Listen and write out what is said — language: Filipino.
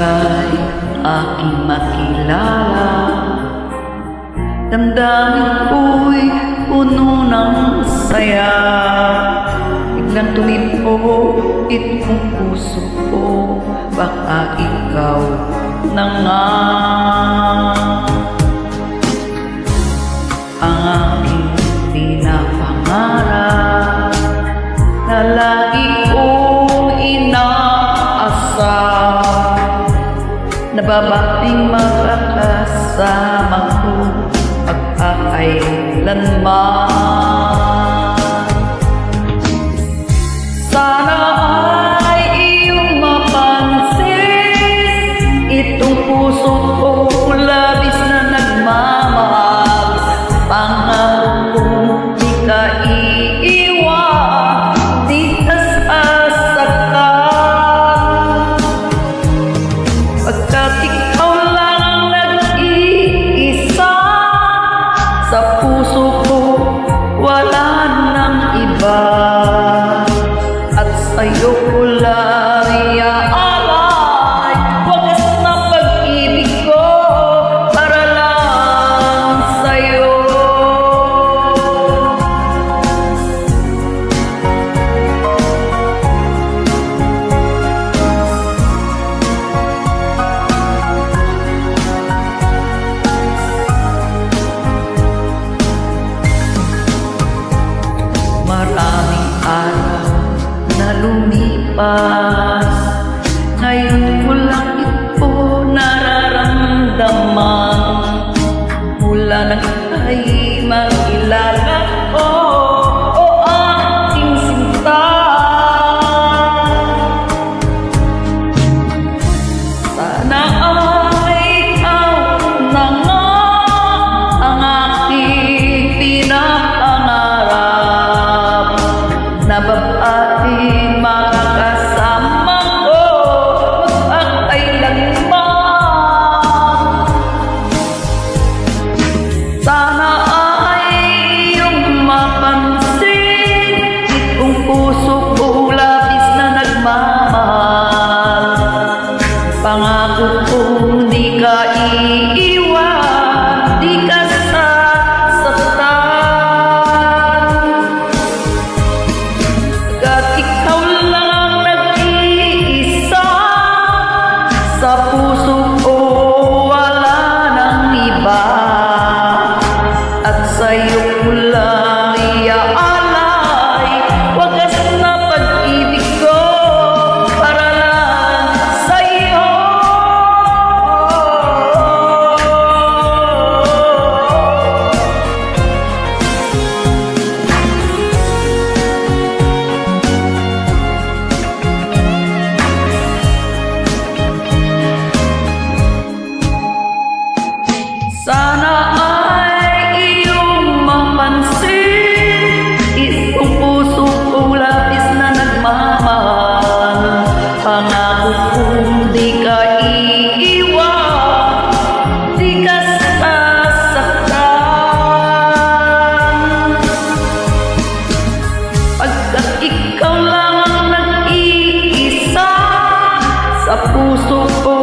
ika'y aking makilala. Damdamin ko'y puno ng saya. Biglang tumipo itong puso ko, baka ikaw na nga ang aking pinapangarap na lagi kong inaasam. Nababating makakasama ko pagkakailanman. Sana ay iyong mapansin itong puso ko labis na nagmamahal. Pangako kong di ka iiwan, di ka sasaktan. Pagkat ikaw lang ang nag-iisa sa puso ko, wala nang iba. At sa'yo ko lang iaalay wagas na pag-ibig ko para lang sa'yo. Maraming araw na lumipas, ngayon ko lang ito nararamdaman. Mula nang ika'y makilala ko, o aking sinta. Sana ay ikaw na nga ang aking pinapangarap, na babaeng makakasama ko magpakailanman. Sana ay iyong mapansin itong puso ko labis na nagmamahal. Pangako kong di ka iiwan, di ka sasaktan. Pagkat ikaw lang ang nag-iisa sa puso ko, wala nang iba. At sa'yo ko lang iaalay wagas na pag-ibig ko para lang sa'yo. Sana ay iyong mapansin itong puso ko labis na nagmamahal. Pangako kong di ka iiwan, di ka sasaktan. Pagkat ikaw lang ang nag-iisa sa puso ko,